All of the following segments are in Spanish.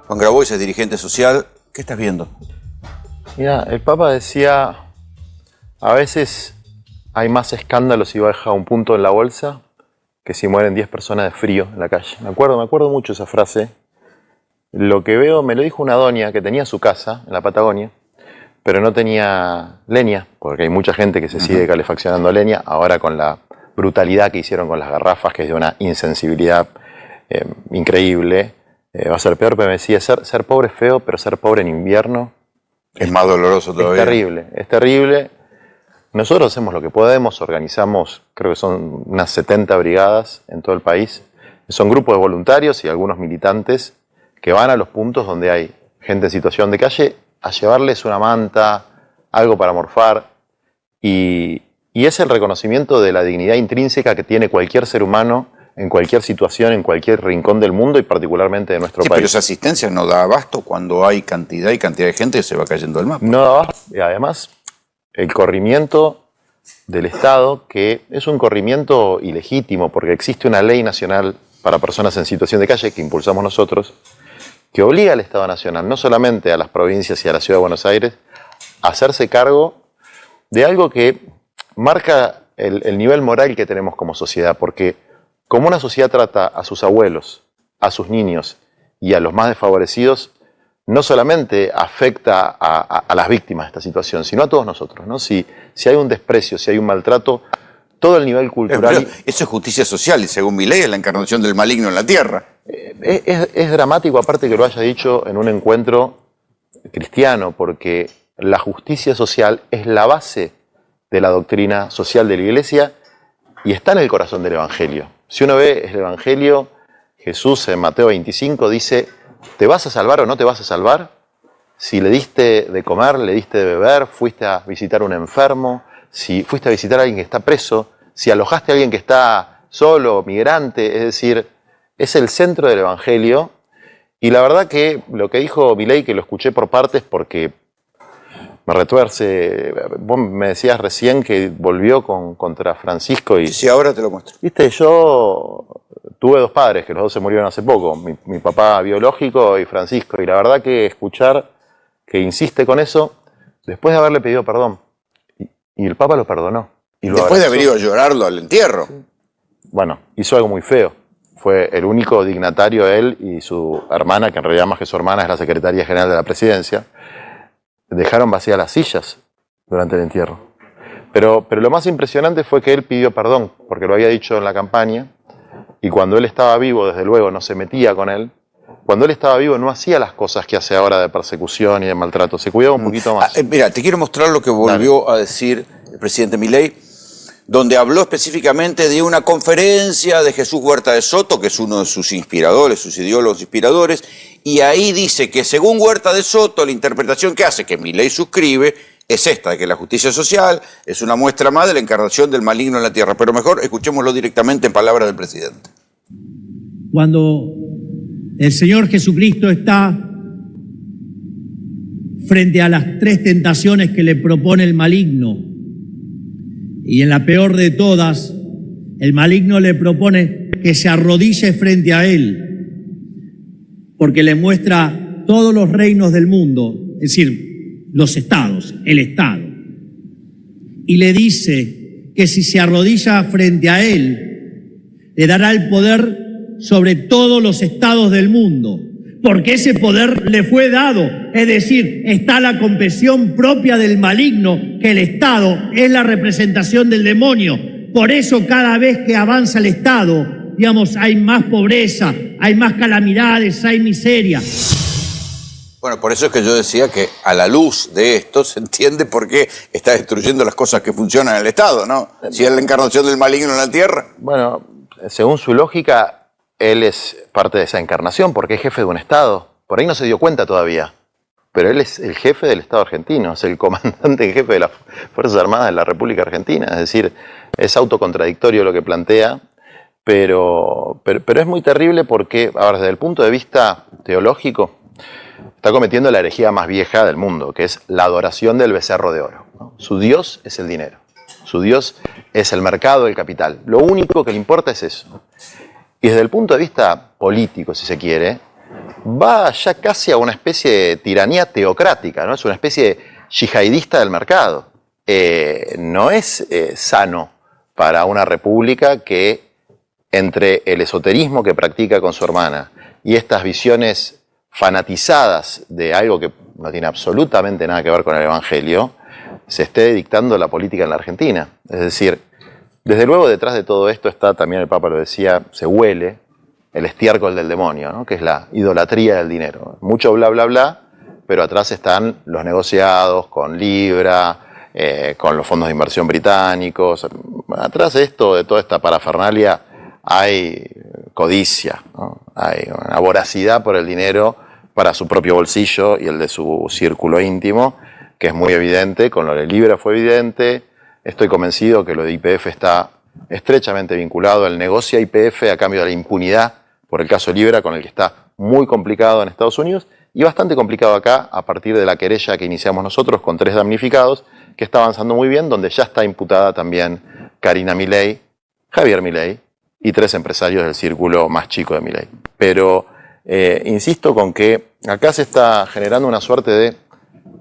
Juan Grabois es dirigente social. ¿Qué estás viendo? Mira, el Papa decía, a veces hay más escándalos si baja un punto en la bolsa que si mueren 10 personas de frío en la calle. Me acuerdo mucho esa frase. Lo que veo, me lo dijo una doña que tenía su casa en la Patagonia, pero no tenía leña, porque hay mucha gente que se sigue calefaccionando leña, ahora con la brutalidad que hicieron con las garrafas, que es de una insensibilidad increíble, va a ser peor, pero me decía, ser pobre es feo, pero ser pobre en invierno es más doloroso todavía. Es terrible. Nosotros hacemos lo que podemos, organizamos, creo que son unas 70 brigadas en todo el país. Son grupos de voluntarios y algunos militantes que van a los puntos donde hay gente en situación de calle a llevarles una manta, algo para morfar. Y es el reconocimiento de la dignidad intrínseca que tiene cualquier ser humano en cualquier situación, en cualquier rincón del mundo y particularmente de nuestro país. Pero esa asistencia no da abasto cuando hay cantidad y cantidad de gente que se va cayendo del mapa. No da abasto. Y además, el corrimiento del Estado, que es un corrimiento ilegítimo, porque existe una ley nacional para personas en situación de calle que impulsamos nosotros, que obliga al Estado Nacional, no solamente a las provincias y a la Ciudad de Buenos Aires, a hacerse cargo de algo que marca el nivel moral que tenemos como sociedad, porque como una sociedad trata a sus abuelos, a sus niños y a los más desfavorecidos, no solamente afecta a las víctimas de esta situación, sino a todos nosotros, ¿no? Si hay un desprecio, si hay un maltrato, todo el nivel cultural... Pero eso es justicia social y según mi ley es la encarnación del maligno en la tierra. Es dramático, aparte que lo haya dicho en un encuentro cristiano, porque la justicia social es la base de la doctrina social de la Iglesia y está en el corazón del Evangelio. Si uno ve el Evangelio, Jesús en Mateo 25 dice, ¿te vas a salvar o no te vas a salvar? Si le diste de comer, le diste de beber, fuiste a visitar a un enfermo, si fuiste a visitar a alguien que está preso, si alojaste a alguien que está solo, migrante, es decir, es el centro del Evangelio. Y la verdad que lo que dijo Milei, que lo escuché por partes porque me retuerce, vos me decías recién que volvió contra Francisco y... Sí, ahora te lo muestro. Viste, yo tuve dos padres, que los dos se murieron hace poco, mi papá biológico y Francisco, y la verdad que escuchar que insiste con eso, después de haberle pedido perdón, y el Papa lo perdonó. Y lo después de haber ido a llorarlo al entierro. Bueno, hizo algo muy feo. Fue el único dignatario, él y su hermana, que en realidad más que su hermana es la secretaria general de la presidencia, dejaron vacías las sillas durante el entierro. Pero lo más impresionante fue que él pidió perdón, porque lo había dicho en la campaña, y cuando él estaba vivo, desde luego, no se metía con él. Cuando él estaba vivo no hacía las cosas que hace ahora de persecución y de maltrato, se cuidaba un poquito más. Mira, te quiero mostrar lo que volvió a decir el presidente Milei, donde habló específicamente de una conferencia de Jesús Huerta de Soto, que es uno de sus inspiradores, sus ideólogos inspiradores, y ahí dice que según Huerta de Soto, la interpretación que hace, que Milei suscribe, es esta, de que la justicia social es una muestra más de la encarnación del maligno en la tierra. Pero mejor escuchémoslo directamente en palabras del presidente. Cuando el Señor Jesucristo está frente a las tres tentaciones que le propone el maligno, y en la peor de todas, el maligno le propone que se arrodille frente a él, porque le muestra todos los reinos del mundo, es decir, los estados, el Estado, y le dice que si se arrodilla frente a él, le dará el poder sobre todos los estados del mundo, porque ese poder le fue dado, es decir, está la confesión propia del maligno, que el Estado es la representación del demonio. Por eso cada vez que avanza el Estado, digamos, hay más pobreza, hay más calamidades, hay miseria. Bueno, por eso es que yo decía que a la luz de esto se entiende por qué está destruyendo las cosas que funcionan en el Estado, ¿no? Si es la encarnación del maligno en la tierra. Bueno, según su lógica, él es parte de esa encarnación porque es jefe de un Estado. Por ahí no se dio cuenta todavía, pero él es el jefe del Estado argentino, es el comandante en jefe de las Fuerzas Armadas de la República Argentina. Es decir, es autocontradictorio lo que plantea, pero es muy terrible porque, ahora, desde el punto de vista teológico, está cometiendo la herejía más vieja del mundo, que es la adoración del becerro de oro, ¿no? Su Dios es el dinero, su Dios es el mercado, el capital. Lo único que le importa es eso. Y desde el punto de vista político, si se quiere, va ya casi a una especie de tiranía teocrática, ¿no? Es una especie yihadista del mercado. No es sano para una república que entre el esoterismo que practica con su hermana y estas visiones fanatizadas de algo que no tiene absolutamente nada que ver con el Evangelio, se esté dictando la política en la Argentina. Es decir, desde luego detrás de todo esto está, también el Papa lo decía, se huele el estiércol del demonio, ¿no? Que es la idolatría del dinero. Mucho bla, bla, bla, pero atrás están los negociados con Libra, con los fondos de inversión británicos. Atrás de esto, de toda esta parafernalia, hay codicia, ¿no? Hay una voracidad por el dinero para su propio bolsillo y el de su círculo íntimo, que es muy evidente. Con lo de Libra fue evidente. Estoy convencido que lo de YPF está estrechamente vinculado. Él negocia YPF a cambio de la impunidad por el caso Libra, con el que está muy complicado en Estados Unidos y bastante complicado acá a partir de la querella que iniciamos nosotros con 3 damnificados, que está avanzando muy bien, donde ya está imputada también Karina Milei, Javier Milei y 3 empresarios del círculo más chico de Milei. Pero insisto con que acá se está generando una suerte de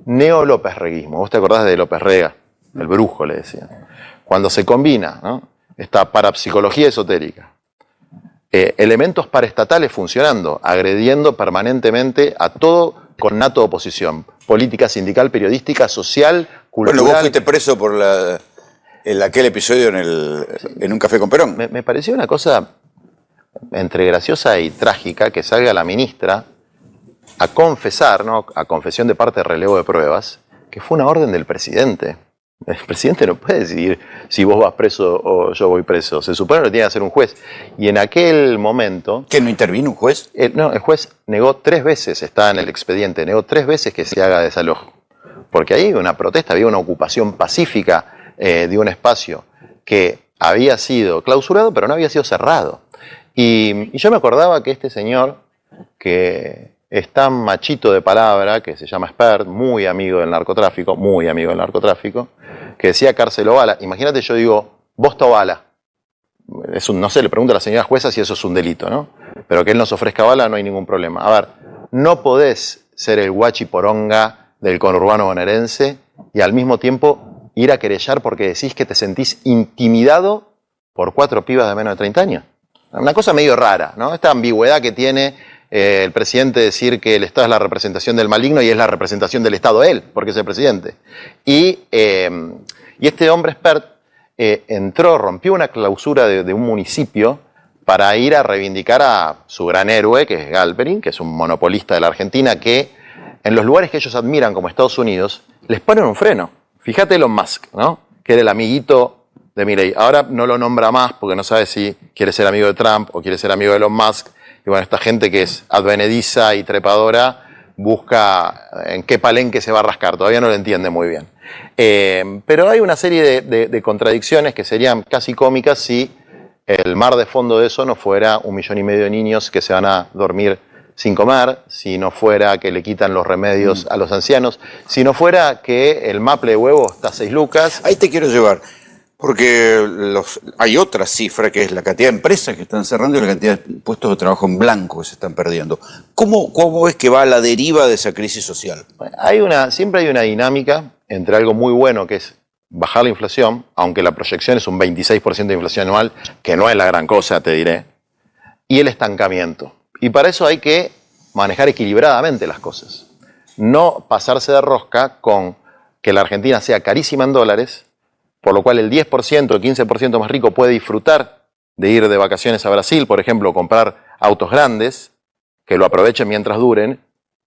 neo-lópez-reguismo. ¿Vos te acordás de López Rega? El brujo, le decían. Cuando se combina, ¿no?, esta parapsicología esotérica, elementos paraestatales funcionando, agrediendo permanentemente a todo connato de oposición, política, sindical, periodística, social, cultural. Bueno, vos fuiste preso por aquel episodio en un café con Perón. Me pareció una cosa entre graciosa y trágica que salga la ministra a confesar, ¿no?, a confesión de parte de relevo de pruebas, que fue una orden del presidente. El presidente no puede decidir si vos vas preso o yo voy preso. Se supone que lo tiene que hacer un juez. Y en aquel momento... ¿Que no intervino un juez? No, el juez negó 3 veces, está en el expediente, negó 3 veces que se haga desalojo. Porque ahí había una protesta, había una ocupación pacífica de un espacio que había sido clausurado, pero no había sido cerrado. Y yo me acordaba que este señor, que es tan machito de palabra, que se llama Spert, muy amigo del narcotráfico, que decía cárcel o bala. Imagínate, yo digo, bosta o bala. No sé, le pregunto a la señora jueza si eso es un delito, ¿no? Pero que él nos ofrezca bala no hay ningún problema. A ver, no podés ser el guachiporonga del conurbano bonaerense y al mismo tiempo ir a querellar porque decís que te sentís intimidado por 4 pibas de menos de 30 años. Una cosa medio rara, ¿no? Esta ambigüedad que tiene el presidente decir que el Estado es la representación del maligno y es la representación del Estado él, porque es el presidente. Y este hombre Spert entró, rompió una clausura de un municipio para ir a reivindicar a su gran héroe, que es Galperin, que es un monopolista de la Argentina, que en los lugares que ellos admiran, como Estados Unidos, les ponen un freno. Fíjate Elon Musk, ¿no?, que era el amiguito de Milei. Ahora no lo nombra más porque no sabe si quiere ser amigo de Trump o quiere ser amigo de Elon Musk. Y bueno, esta gente que es advenediza y trepadora busca en qué palenque se va a rascar. Todavía no lo entiende muy bien. Pero hay una serie de contradicciones que serían casi cómicas si el mar de fondo de eso no fuera 1,5 millones de niños que se van a dormir sin comer, si no fuera que le quitan los remedios a los ancianos, si no fuera que el maple de huevo está a 6 lucas. Ahí te quiero llevar. Porque hay otra cifra que es la cantidad de empresas que están cerrando y la cantidad de puestos de trabajo en blanco que se están perdiendo. ¿Cómo es que va a la deriva de esa crisis social? Siempre hay una dinámica entre algo muy bueno que es bajar la inflación, aunque la proyección es un 26% de inflación anual, que no es la gran cosa, te diré, y el estancamiento. Y para eso hay que manejar equilibradamente las cosas. No pasarse de rosca con que la Argentina sea carísima en dólares, por lo cual el 10% o 15% más rico puede disfrutar de ir de vacaciones a Brasil, por ejemplo, comprar autos grandes, que lo aprovechen mientras duren,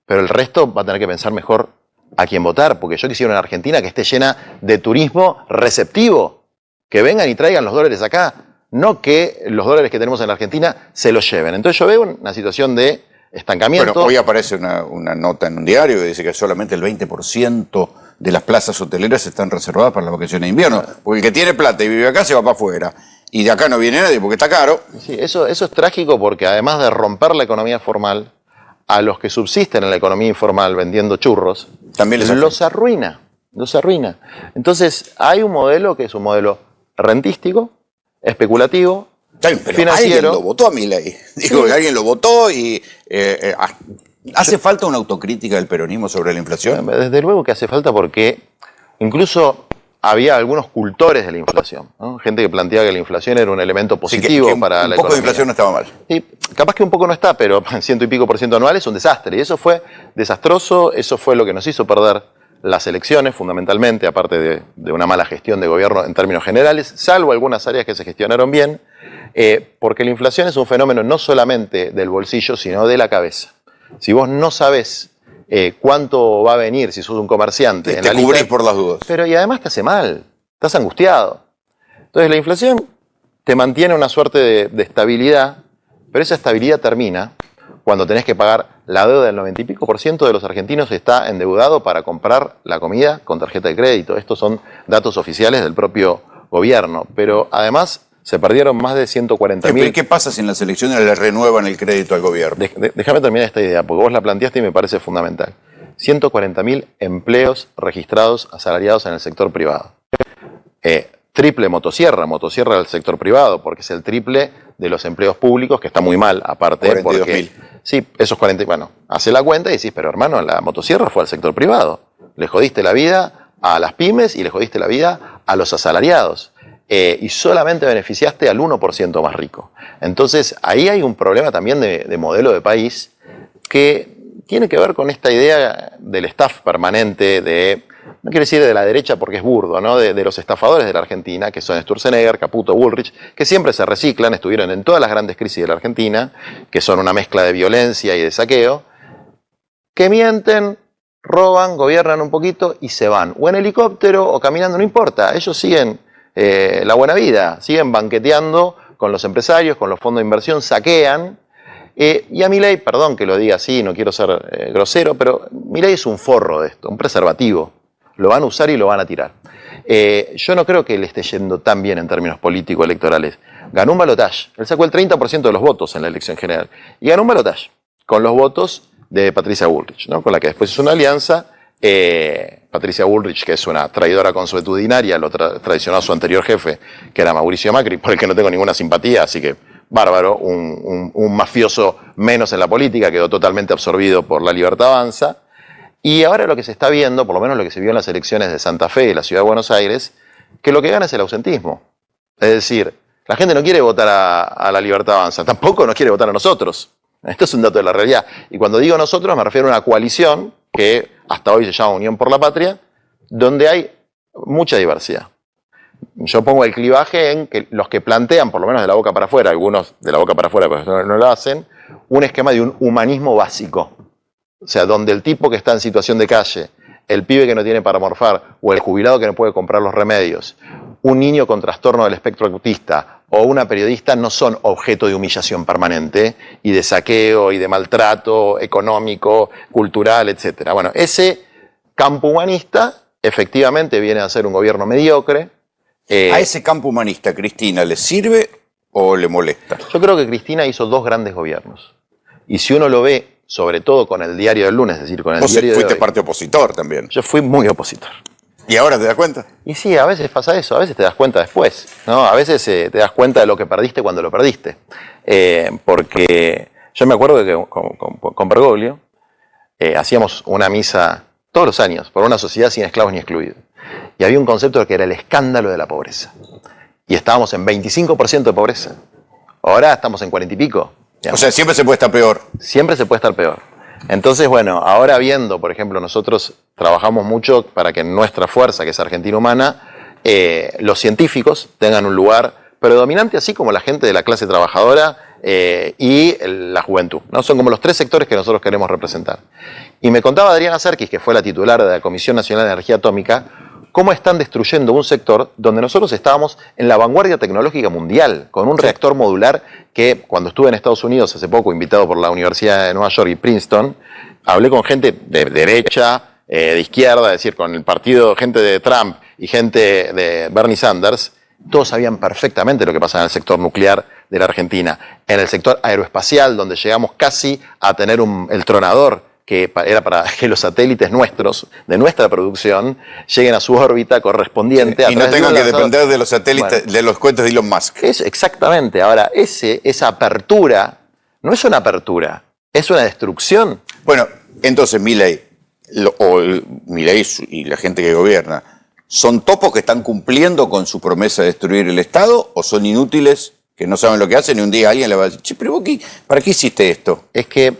pero el resto va a tener que pensar mejor a quién votar, porque yo quisiera una Argentina que esté llena de turismo receptivo, que vengan y traigan los dólares acá, no que los dólares que tenemos en la Argentina se los lleven. Entonces yo veo una situación de estancamiento. Bueno, hoy aparece una nota en un diario que dice que solamente el 20% de las plazas hoteleras están reservadas para las vacaciones de invierno. Porque el que tiene plata y vive acá se va para afuera. Y de acá no viene nadie porque está caro. Sí, eso es trágico porque además de romper la economía formal, a los que subsisten en la economía informal vendiendo churros, también los arruina. Entonces hay un modelo que es un modelo rentístico, especulativo, pero financiero. Alguien lo votó a Milei. Digo, sí. Alguien lo votó y ¿Hace falta una autocrítica del peronismo sobre la inflación? Desde luego que hace falta, porque incluso había algunos cultores de la inflación, ¿no? Gente que planteaba que la inflación era un elemento positivo para la economía. Un poco de inflación no estaba mal. Sí, capaz que un poco no está, pero 100 y pico % anual es un desastre. Y eso fue desastroso, eso fue lo que nos hizo perder las elecciones, fundamentalmente, aparte de una mala gestión de gobierno en términos generales, salvo algunas áreas que se gestionaron bien, porque la inflación es un fenómeno no solamente del bolsillo, sino de la cabeza. Si vos no sabés cuánto va a venir, si sos un comerciante... Te cubrís por las dudas. Pero y además te hace mal, estás angustiado. Entonces la inflación te mantiene una suerte de estabilidad, pero esa estabilidad termina cuando tenés que pagar la deuda del 90 y pico % de los argentinos está endeudado para comprar la comida con tarjeta de crédito. Estos son datos oficiales del propio gobierno. Pero además se perdieron más de 140.000... ¿Qué pasa si en las elecciones le renuevan el crédito al gobierno? Déjame terminar esta idea, porque vos la planteaste y me parece fundamental. 140.000 empleos registrados asalariados en el sector privado. Triple motosierra del sector privado, porque es el triple de los empleos públicos, que está muy mal, aparte. 42.000. Sí, esos 40, bueno, hace la cuenta y decís, pero hermano, la motosierra fue al sector privado. Le jodiste la vida a las pymes y le jodiste la vida a los asalariados. Y solamente beneficiaste al 1% más rico. Entonces, ahí hay un problema también de modelo de país que tiene que ver con esta idea del staff permanente no quiero decir de la derecha porque es burdo, ¿no? De los estafadores de la Argentina, que son Sturzenegger, Caputo, Bullrich, que siempre se reciclan, estuvieron en todas las grandes crisis de la Argentina, que son una mezcla de violencia y de saqueo, que mienten, roban, gobiernan un poquito y se van. O en helicóptero o caminando, no importa, ellos siguen la buena vida, siguen banqueteando con los empresarios, con los fondos de inversión, saquean. Y a Milei, perdón que lo diga así, no quiero ser grosero, pero Milei es un forro de esto, un preservativo. Lo van a usar y lo van a tirar. Yo no creo que le esté yendo tan bien en términos político-electorales. Ganó un balotaje. Él sacó el 30% de los votos en la elección general. Y ganó un balotaje con los votos de Patricia Bullrich, ¿no? Con la que después hizo una alianza. Patricia Bullrich, que es una traidora consuetudinaria, lo traicionó a su anterior jefe, que era Mauricio Macri, por el que no tengo ninguna simpatía, así que bárbaro, un mafioso menos en la política, quedó totalmente absorbido por La Libertad Avanza. Y ahora lo que se está viendo, por lo menos lo que se vio en las elecciones de Santa Fe y la Ciudad de Buenos Aires, que lo que gana es el ausentismo. Es decir, la gente no quiere votar a La Libertad Avanza, tampoco nos quiere votar a nosotros. Esto es un dato de la realidad. Y cuando digo nosotros me refiero a una coalición que hasta hoy se llama Unión por la Patria, donde hay mucha diversidad. Yo pongo el clivaje en que los que plantean, por lo menos de la boca para afuera, algunos de la boca para afuera, pero no lo hacen, un esquema de un humanismo básico. O sea, donde el tipo que está en situación de calle, el pibe que no tiene para morfar, o el jubilado que no puede comprar los remedios, un niño con trastorno del espectro autista o una periodista no son objeto de humillación permanente y de saqueo y de maltrato económico, cultural, etc. Bueno, ese campo humanista efectivamente viene a ser un gobierno mediocre. ¿A ese campo humanista, Cristina, le sirve o le molesta? Yo creo que Cristina hizo 2 grandes gobiernos. Y si uno lo ve, sobre todo con el diario del lunes, es decir, con el diario de hoy. Vos fuiste parte opositor también. Yo fui muy opositor. ¿Y ahora te das cuenta? Y sí, a veces pasa eso, a veces te das cuenta después, ¿no? A veces te das cuenta de lo que perdiste cuando lo perdiste. Porque yo me acuerdo que con Bergoglio hacíamos una misa todos los años por una sociedad sin esclavos ni excluidos. Y había un concepto que era el escándalo de la pobreza. Y estábamos en 25% de pobreza. Ahora estamos en 40 y pico. O sea, siempre se puede estar peor. Siempre se puede estar peor. Entonces, bueno, ahora viendo, por ejemplo, nosotros trabajamos mucho para que en nuestra fuerza, que es Argentina Humana, los científicos tengan un lugar predominante, así como la gente de la clase trabajadora y la juventud, ¿no? Son como los 3 sectores que nosotros queremos representar. Y me contaba Adriana Serkis, que fue la titular de la Comisión Nacional de Energía Atómica, cómo están destruyendo un sector donde nosotros estábamos en la vanguardia tecnológica mundial, con un reactor modular que cuando estuve en Estados Unidos hace poco, invitado por la Universidad de Nueva York y Princeton, hablé con gente de derecha, de izquierda, es decir, con el partido, gente de Trump y gente de Bernie Sanders. Todos sabían perfectamente lo que pasaba en el sector nuclear de la Argentina, en el sector aeroespacial, donde llegamos casi a tener el tronador, que era para que los satélites nuestros, de nuestra producción, lleguen a su órbita correspondiente. Y no tengan que depender de los satélites, bueno, de los cohetes de Elon Musk. Exactamente. Ahora, esa apertura no es una apertura, Es una destrucción. Bueno, entonces Milei y la gente que gobierna, ¿son topos que están cumpliendo con su promesa de destruir el Estado o son inútiles, que no saben lo que hacen y un día alguien le va a decir, che, pero vos ¿para qué hiciste esto? Es que,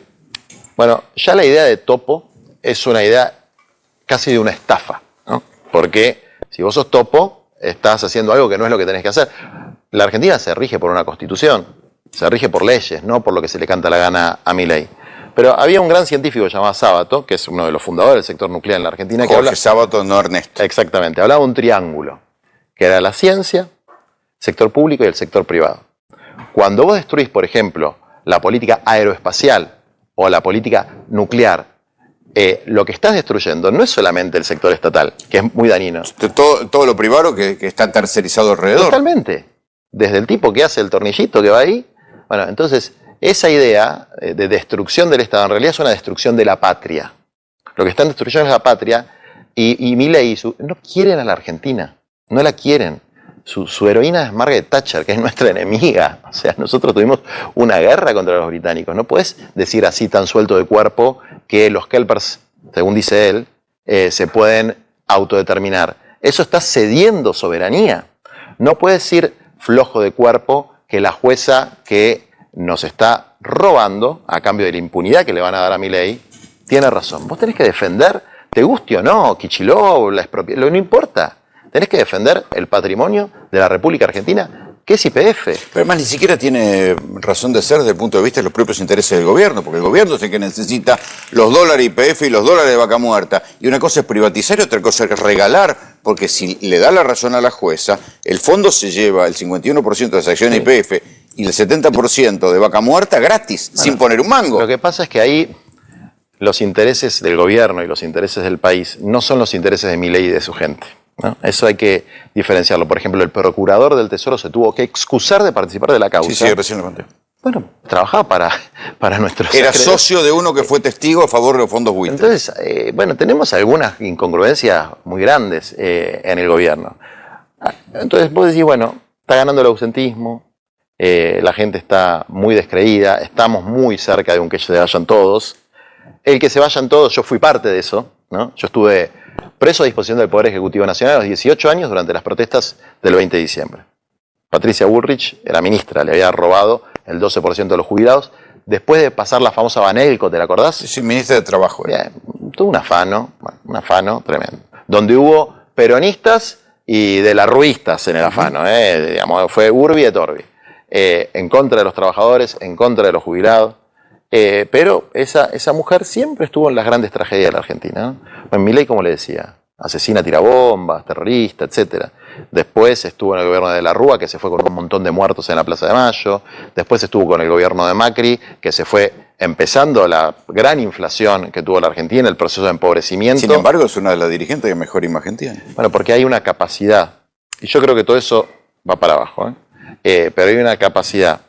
bueno, ya la idea de topo es una idea casi de una estafa, ¿no? Porque si vos sos topo, estás haciendo algo que no es lo que tenés que hacer. La Argentina se rige por una constitución, se rige por leyes, no por lo que se le canta la gana a Milei. Pero había un gran científico llamado Sábato, que es uno de los fundadores del sector nuclear en la Argentina. Jorge Sábato, no Ernesto. Exactamente, hablaba de un triángulo, que era la ciencia, sector público y el sector privado. Cuando vos destruís, por ejemplo, la política aeroespacial o la política nuclear, lo que estás destruyendo no es solamente el sector estatal, que es muy dañino. Todo lo privado que está tercerizado alrededor. Totalmente. Desde el tipo que hace el tornillito que va ahí. Bueno, entonces, esa idea de destrucción del Estado en realidad es una destrucción de la patria. Lo que están destruyendo es la patria y Milei no quieren a la Argentina, no la quieren. Su heroína es Margaret Thatcher, que es nuestra enemiga. O sea, nosotros tuvimos una guerra contra los británicos. No puedes decir así tan suelto de cuerpo que los kelpers, según dice él, se pueden autodeterminar. Eso está cediendo soberanía. No puedes decir flojo de cuerpo que la jueza que nos está robando, a cambio de la impunidad que le van a dar a Milei, tiene razón. Vos tenés que defender, te guste o no, Kicillof, la expropiación, no importa. Tenés que defender el patrimonio de la República Argentina, que es YPF. Pero además ni siquiera tiene razón de ser desde el punto de vista de los propios intereses del gobierno, porque el gobierno es el que necesita los dólares YPF y los dólares de Vaca Muerta. Y una cosa es privatizar y otra cosa es regalar, porque si le da la razón a la jueza, el fondo se lleva el 51% de las acciones YPF y el 70% de Vaca Muerta gratis, sin poner un mango. Lo que pasa es que ahí los intereses del gobierno y los intereses del país no son los intereses de Milei y de su gente, ¿no? Eso hay que diferenciarlo. Por ejemplo, el procurador del Tesoro se tuvo que excusar de participar de la causa. Sí, recién lo conté. Bueno, trabajaba para nuestros... Era socio de uno que fue testigo a favor de los fondos buitres. Entonces, bueno, tenemos algunas incongruencias muy grandes en el gobierno. Entonces vos decís, bueno, está ganando el ausentismo, la gente está muy descreída, estamos muy cerca de un que se vayan todos. El que se vayan todos, yo fui parte de eso, ¿no? Yo estuve preso a disposición del Poder Ejecutivo Nacional a los 18 años durante las protestas del 20 de diciembre. Patricia Bullrich era ministra, le había robado el 12% de los jubilados, después de pasar la famosa Banelco, ¿te la acordás? Sí, ministra de Trabajo. Bien, tuvo un afano tremendo, donde hubo peronistas y de la ruistas en el afano, digamos, fue Urbi et Orbi, en contra de los trabajadores, en contra de los jubilados. Pero esa mujer siempre estuvo en las grandes tragedias de la Argentina, ¿no? Bueno, Milei, como le decía, asesina, tirabombas, terrorista, etc. Después estuvo en el gobierno de la Rúa, que se fue con un montón de muertos en la Plaza de Mayo. Después estuvo con el gobierno de Macri, que se fue empezando la gran inflación que tuvo la Argentina, el proceso de empobrecimiento. Sin embargo, es una de las dirigentes que mejor imagen tiene. Bueno, porque hay una capacidad, y yo creo que todo eso va para abajo, pero hay una capacidad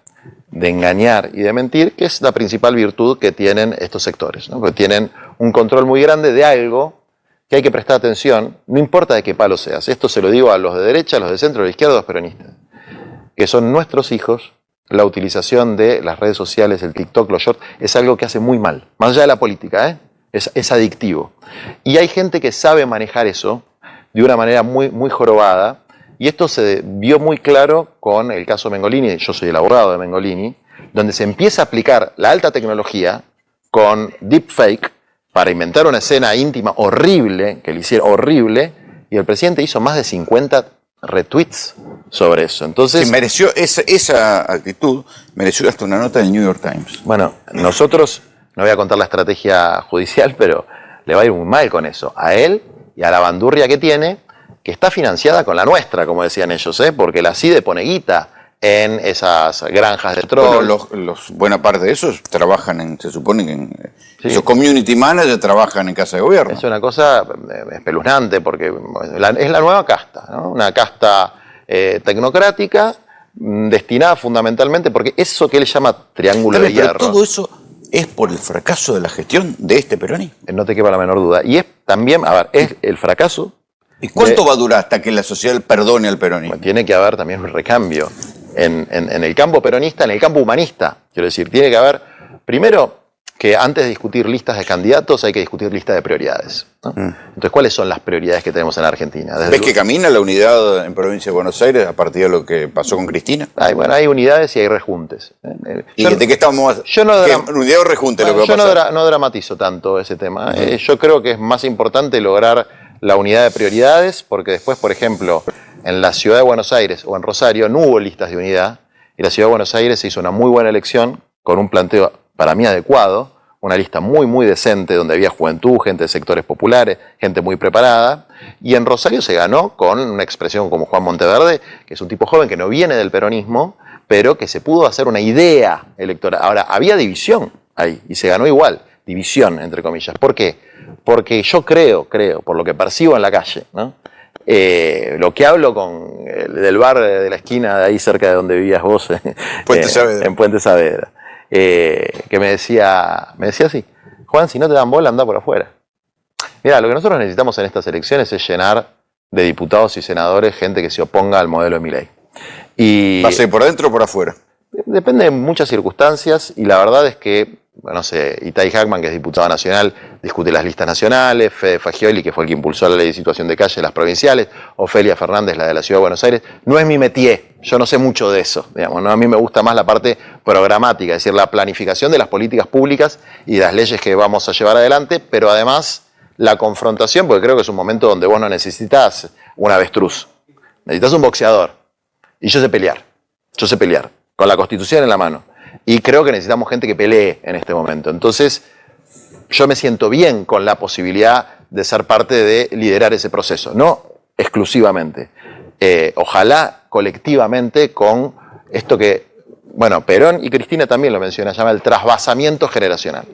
de engañar y de mentir, que es la principal virtud que tienen estos sectores, ¿no? Porque tienen un control muy grande de algo que hay que prestar atención, no importa de qué palo seas. Esto se lo digo a los de derecha, a los de centro, a los de izquierda, a los peronistas, que son nuestros hijos. La utilización de las redes sociales, el TikTok, los shorts, es algo que hace muy mal, más allá de la política, es adictivo. Y hay gente que sabe manejar eso de una manera muy, muy jorobada. Y esto se vio muy claro con el caso Mengolini, yo soy el abogado de Mengolini, donde se empieza a aplicar la alta tecnología con deepfake para inventar una escena íntima horrible, que le hicieron horrible, y el presidente hizo más de 50 retweets sobre eso. Entonces, sí, mereció esa actitud, mereció hasta una nota del New York Times. Bueno, nosotros, no voy a contar la estrategia judicial, pero le va a ir muy mal con eso, a él y a la bandurria que tiene, que está financiada con la nuestra, como decían ellos, porque la CIDE pone guita en esas granjas de troll. Bueno, buena parte de esos trabajan se supone que sí, esos community managers trabajan en casa de gobierno. Es una cosa espeluznante, porque es la nueva casta, ¿no? Una casta tecnocrática destinada fundamentalmente, porque eso que él llama triángulo de hierro. Pero todo eso es por el fracaso de la gestión de este peronismo. No te quepa la menor duda. Y es también, es el fracaso. ¿Y cuánto va a durar hasta que la sociedad perdone al peronismo? Bueno, tiene que haber también un recambio en el campo peronista, en el campo humanista. Quiero decir, tiene que haber, primero, que antes de discutir listas de candidatos hay que discutir listas de prioridades, ¿no? Entonces, ¿cuáles son las prioridades que tenemos en la Argentina? ¿Ves que camina la unidad en Provincia de Buenos Aires a partir de lo que pasó con Cristina? Hay unidades y hay rejuntes. ¿Y de qué estamos? Yo no unidad o rejunte lo que va a yo pasar? no dramatizo tanto ese tema. Yo creo que es más importante lograr la unidad de prioridades, porque después, por ejemplo, en la ciudad de Buenos Aires o en Rosario no hubo listas de unidad, y la ciudad de Buenos Aires se hizo una muy buena elección con un planteo para mí adecuado, una lista muy decente donde había juventud, gente de sectores populares, gente muy preparada, y en Rosario se ganó con una expresión como Juan Monteverde, que es un tipo joven que no viene del peronismo, pero que se pudo hacer una idea electoral. Ahora, había división ahí, y se ganó igual, división, entre comillas. ¿Por qué? Porque yo creo, por lo que percibo en la calle, ¿no? Lo que hablo con del bar de la esquina de ahí cerca de donde vivías vos, Puente Saavedra. en Puente Saavedra, que me decía así: Juan, si no te dan bola, anda por afuera. Mira, lo que nosotros necesitamos en estas elecciones es llenar de diputados y senadores gente que se oponga al modelo de Milei. Y ¿Va a ser por adentro o por afuera? depende de muchas circunstancias, y la verdad es que, no sé, Itay Hackman, que es diputado nacional, discute las listas nacionales, Fede Fagioli, que fue el que impulsó la ley de situación de calle, las provinciales, Ofelia Fernández, la de la Ciudad de Buenos Aires. No es mi métier, yo no sé mucho de eso, digamos, ¿no? A mí me gusta más la parte programática, es decir, la planificación de las políticas públicas y de las leyes que vamos a llevar adelante, pero además la confrontación, porque creo que es un momento donde vos no necesitas un avestruz, necesitas un boxeador, y yo sé pelear, con la Constitución en la mano. Y creo que necesitamos gente que pelee en este momento. Entonces, yo me siento bien con la posibilidad de ser parte de liderar ese proceso. No exclusivamente. Ojalá colectivamente con esto que, bueno, Perón y Cristina también lo mencionan, llama el trasvasamiento generacional.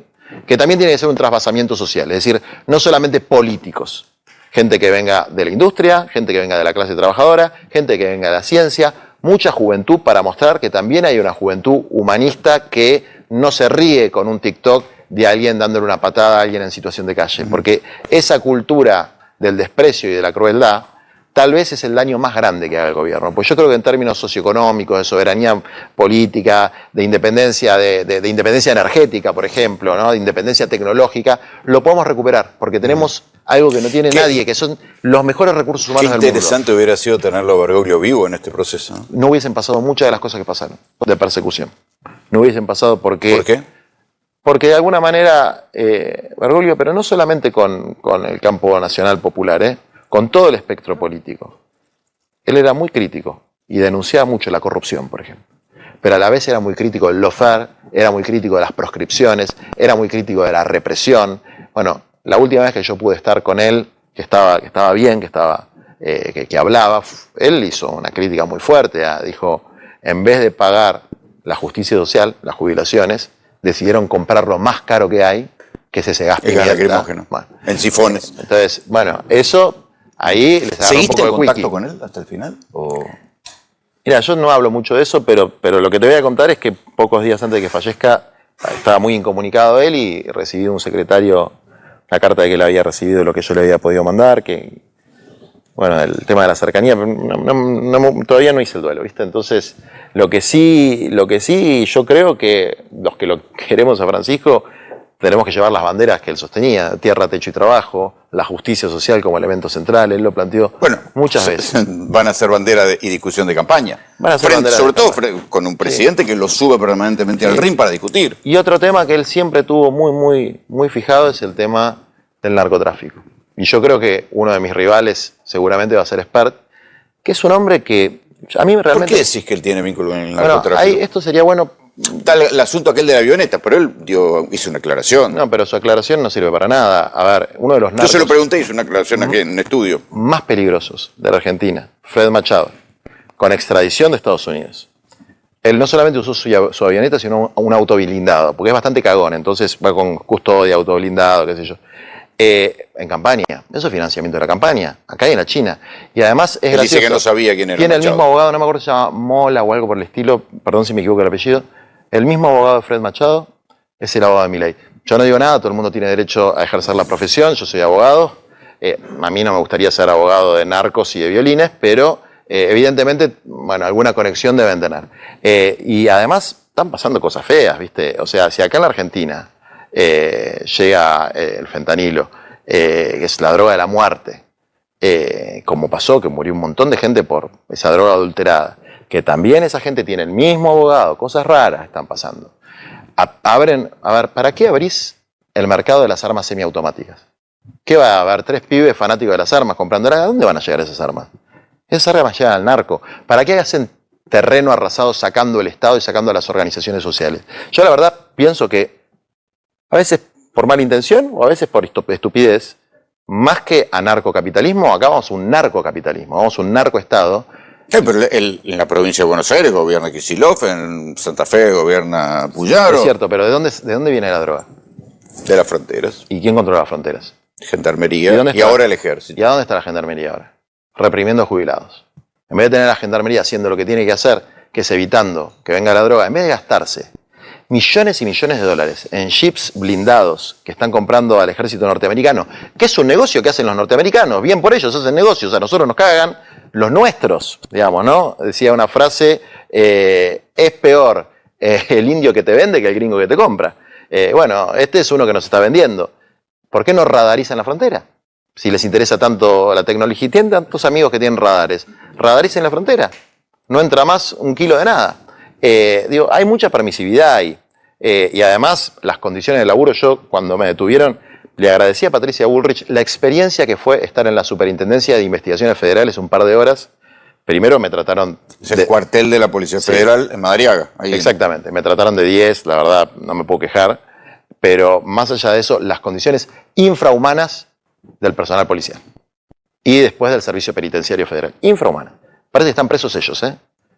Que también tiene que ser un trasvasamiento social. Es decir, no solamente políticos. Gente que venga de la industria, gente que venga de la clase trabajadora, gente que venga de la ciencia, mucha juventud para mostrar que también hay una juventud humanista que no se ríe con un TikTok de alguien dándole una patada a alguien en situación de calle. Porque esa cultura del desprecio y de la crueldad tal vez es el daño más grande que haga el gobierno. Pues yo creo que en términos socioeconómicos, de soberanía política, de independencia, de independencia energética, por ejemplo, ¿no? De independencia tecnológica, lo podemos recuperar, porque tenemos algo que no tiene nadie, que son los mejores recursos humanos del mundo. Qué interesante hubiera sido tenerlo a Bergoglio vivo en este proceso, ¿no? No hubiesen pasado muchas de las cosas que pasaron, de persecución. No hubiesen pasado porque... ¿Por qué? Porque de alguna manera, Bergoglio, pero no solamente con el campo nacional popular, con todo el espectro político. Él era muy crítico y denunciaba mucho la corrupción, por ejemplo. Pero a la vez era muy crítico del lawfare, era muy crítico de las proscripciones, era muy crítico de la represión. Bueno, la última vez que yo pude estar con él, que estaba bien, que hablaba, él hizo una crítica muy fuerte. Dijo, en vez de pagar la justicia social, las jubilaciones, decidieron comprar lo más caro que hay, que es ese gas pimienta. Bueno, en sifones. Entonces, bueno, eso... Ahí les agarró un poco de contacto con él hasta el final? ¿O? Mira, yo no hablo mucho de eso, pero lo que te voy a contar es que pocos días antes de que fallezca estaba muy incomunicado él y recibí de un secretario la carta de que él había recibido lo que yo le había podido mandar, que, bueno, el tema de la cercanía, todavía no hice el duelo, ¿viste? Entonces, lo que sí yo creo que los que lo queremos a Francisco tenemos que llevar las banderas que él sostenía: tierra, techo y trabajo, la justicia social como elemento central. Él lo planteó muchas veces. Van a ser bandera y discusión de campaña. Van a ser sobre todo con un presidente que lo sube permanentemente al ring para discutir. Y otro tema que él siempre tuvo muy fijado es el tema del narcotráfico. Y yo creo que uno de mis rivales seguramente va a ser Spert, que es un hombre que a mí realmente... ¿Por qué decís que él tiene vínculo en el narcotráfico? Bueno, esto sería bueno... Está el asunto aquel de la avioneta, pero él hizo una aclaración. No, pero su aclaración no sirve para nada. A ver, uno de los narcos... Yo se lo pregunté, hizo una aclaración aquí en un estudio. Más peligrosos de la Argentina, Fred Machado, con extradición de Estados Unidos. Él no solamente usó su avioneta, sino un auto blindado, porque es bastante cagón, entonces va con custodia, auto blindado, qué sé yo. En campaña, eso es financiamiento de la campaña, acá y en la China. Y además es gracioso. Dice que no sabía quién era. Tiene el mismo abogado, no me acuerdo si se llama Mola o algo por el estilo, perdón si me equivoco el apellido. El mismo abogado de Fred Machado es el abogado de Milei. Yo no digo nada, todo el mundo tiene derecho a ejercer la profesión, yo soy abogado. A mí no me gustaría ser abogado de narcos y de violines, pero evidentemente, bueno, alguna conexión deben tener. Y además están pasando cosas feas, ¿viste? O sea, si acá en la Argentina llega el fentanilo, que es la droga de la muerte, como pasó, que murió un montón de gente por esa droga adulterada, que también esa gente tiene el mismo abogado, cosas raras están pasando. A ver, ¿para qué abrís el mercado de las armas semiautomáticas? ¿Qué va a haber? 3 pibes fanáticos de las armas comprando? ¿A dónde van a llegar esas armas? Esas armas llegan al narco. ¿Para qué hacen terreno arrasado sacando el Estado y sacando a las organizaciones sociales? Yo la verdad pienso que a veces por mala intención o a veces por estupidez, más que anarcocapitalismo, acá vamos a un narcocapitalismo, vamos a un narcoestado. Sí, pero en la provincia de Buenos Aires gobierna Kicillof, en Santa Fe gobierna Puyaro. Es cierto, pero ¿de dónde viene la droga? De las fronteras. ¿Y quién controla las fronteras? Gendarmería y ahora el ejército. ¿Y a dónde está la gendarmería ahora? Reprimiendo jubilados. En vez de tener a la gendarmería haciendo lo que tiene que hacer, que es evitando que venga la droga, en vez de gastarse millones y millones de dólares en jeeps blindados que están comprando al ejército norteamericano, que es un negocio que hacen los norteamericanos, bien por ellos hacen negocios, a nosotros nos cagan los nuestros, digamos, ¿no? Decía una frase, es peor el indio que te vende que el gringo que te compra. Bueno, este es uno que nos está vendiendo. ¿Por qué no radarizan la frontera? Si les interesa tanto la tecnología, tienen tantos amigos que tienen radares, radaricen la frontera. No entra más un kilo de nada. Hay mucha permisividad ahí. Y además, las condiciones de laburo, yo cuando me detuvieron, le agradecí a Patricia Bullrich la experiencia que fue estar en la Superintendencia de Investigaciones Federales un par de horas. Primero me trataron... Es el cuartel de la Policía Federal en Madariaga. Exactamente, me trataron de 10, la verdad no me puedo quejar. Pero más allá de eso, las condiciones infrahumanas del personal policial. Y después del Servicio Penitenciario Federal. Infrahumanas. Parece que están presos ellos, ¿eh?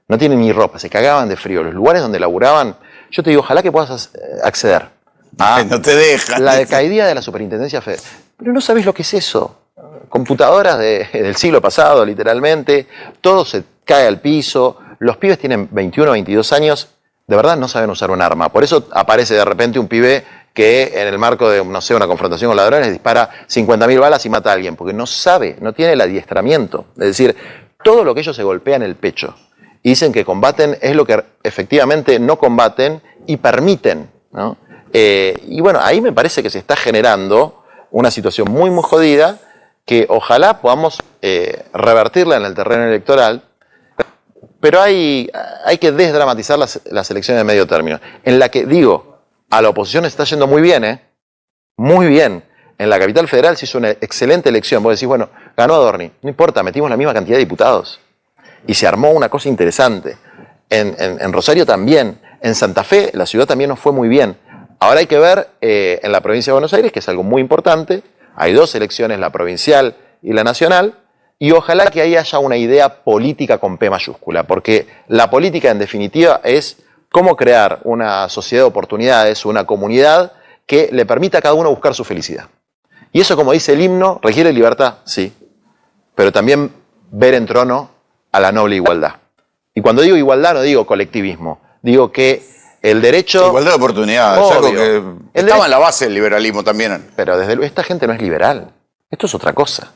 No tienen ni ropa, se cagaban de frío. Los lugares donde laburaban, yo te digo, ojalá que puedas acceder a no te dejan. la decaidía de la Superintendencia Federal. Pero no sabés lo que es eso. Computadoras del siglo pasado, literalmente. Todo se cae al piso. Los pibes tienen 21 o 22 años. De verdad no saben usar un arma. Por eso aparece de repente un pibe que en el marco de, no sé, una confrontación con ladrones dispara 50.000 balas y mata a alguien. Porque no sabe, no tiene el adiestramiento. Es decir, todo lo que ellos se golpean el pecho y dicen que combaten es lo que efectivamente no combaten y permiten, ¿no? Y bueno, ahí me parece que se está generando una situación muy, muy jodida que ojalá podamos revertirla en el terreno electoral, pero hay que desdramatizar las elecciones de medio término, en la que, digo, a la oposición está yendo muy bien, muy bien. En la capital federal se hizo una excelente elección. Vos decís, bueno, ganó Adorni, no importa, metimos la misma cantidad de diputados. Y se armó una cosa interesante. En Rosario también, en Santa Fe, la ciudad también nos fue muy bien. Ahora hay que ver en la provincia de Buenos Aires, que es algo muy importante, hay 2 elecciones, la provincial y la nacional, y ojalá que ahí haya una idea política con P mayúscula, porque la política en definitiva es cómo crear una sociedad de oportunidades, una comunidad que le permita a cada uno buscar su felicidad. Y eso, como dice el himno, requiere libertad, sí, pero también ver en trono a la noble igualdad. Y cuando digo igualdad no digo colectivismo, digo que el derecho... Igualdad de oportunidades, obvio, algo que estaba en la base del liberalismo también. Pero desde luego, esta gente no es liberal, esto es otra cosa.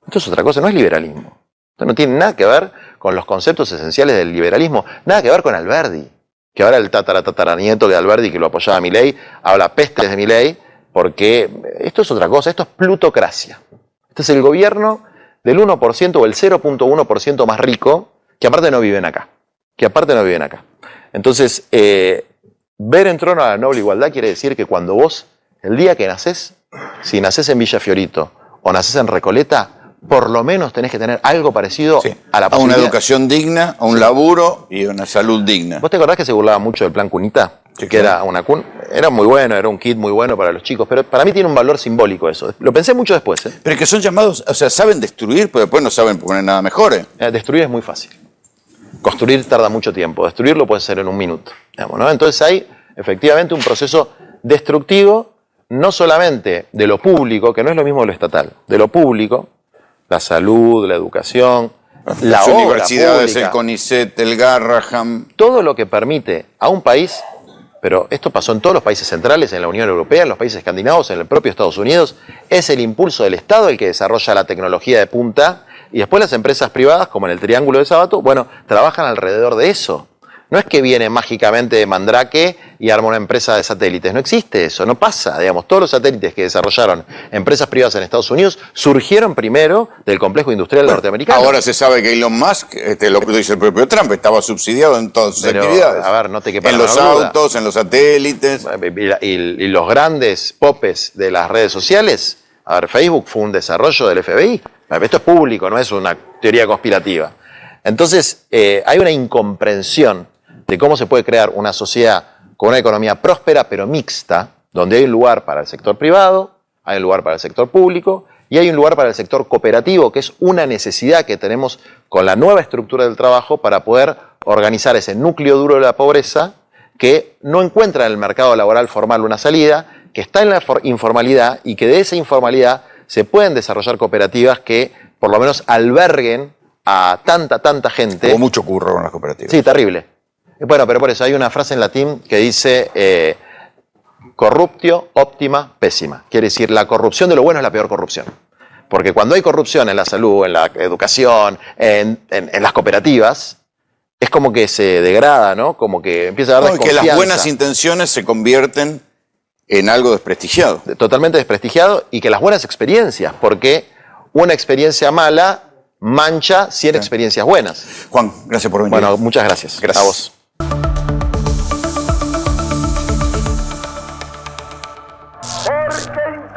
Esto es otra cosa, no es liberalismo. Esto no tiene nada que ver con los conceptos esenciales del liberalismo, nada que ver con Alberdi, que ahora el tataranieto de Alberdi, que lo apoyaba a Milei, habla pestes de Milei, porque esto es otra cosa, esto es plutocracia. Este es el gobierno del 1% o el 0.1% más rico, que aparte no viven acá. Entonces, ver en trono a la noble igualdad quiere decir que cuando vos, el día que nacés, si nacés en Villa Fiorito o nacés en Recoleta, por lo menos tenés que tener algo parecido a la posibilidad. A una educación digna, a un laburo y a una salud digna. ¿Vos te acordás que se burlaba mucho del plan Cunita? Sí, que era una cuna, era muy bueno, era un kit muy bueno para los chicos, pero para mí tiene un valor simbólico eso. Lo pensé mucho después. Pero es que son llamados, o sea, saben destruir, pero después no saben poner nada mejor. Destruir es muy fácil. Construir tarda mucho tiempo. Destruirlo puede ser en un minuto. Digamos, ¿no? Entonces hay efectivamente un proceso destructivo, no solamente de lo público, que no es lo mismo de lo estatal, de lo público, la salud, la educación, las universidades, el CONICET, el Garrahan. Todo lo que permite a un país, pero esto pasó en todos los países centrales, en la Unión Europea, en los países escandinavos, en el propio Estados Unidos, es el impulso del Estado el que desarrolla la tecnología de punta y después las empresas privadas, como en el Triángulo de Sábato, bueno, trabajan alrededor de eso. No es que viene mágicamente de Mandrake y arma una empresa de satélites. No existe eso, no pasa. Digamos, todos los satélites que desarrollaron empresas privadas en Estados Unidos surgieron primero del complejo industrial norteamericano. Ahora se sabe que Elon Musk, lo dice el propio Trump, estaba subsidiado en todas sus actividades. A ver, no te quepa en los autos, en los satélites. Y los grandes popes de las redes sociales, a ver, Facebook fue un desarrollo del FBI. Esto es público, no es una teoría conspirativa. Entonces, hay una incomprensión de cómo se puede crear una sociedad con una economía próspera pero mixta, donde hay un lugar para el sector privado, hay un lugar para el sector público y hay un lugar para el sector cooperativo, que es una necesidad que tenemos con la nueva estructura del trabajo para poder organizar ese núcleo duro de la pobreza que no encuentra en el mercado laboral formal una salida, que está en la informalidad y que de esa informalidad se pueden desarrollar cooperativas que por lo menos alberguen a tanta gente. Hubo mucho curro con las cooperativas. Sí, terrible. Bueno, pero por eso hay una frase en latín que dice corruptio optima pésima. Quiere decir, la corrupción de lo bueno es la peor corrupción. Porque cuando hay corrupción en la salud, en la educación, en las cooperativas, es como que se degrada, ¿no? Como que empieza a dar desconfianza. Que las buenas intenciones se convierten en algo desprestigiado. Totalmente desprestigiado, y que las buenas experiencias, porque una experiencia mala mancha 100 experiencias buenas. Juan, gracias por venir. Bueno, muchas gracias. Gracias. A vos. Porque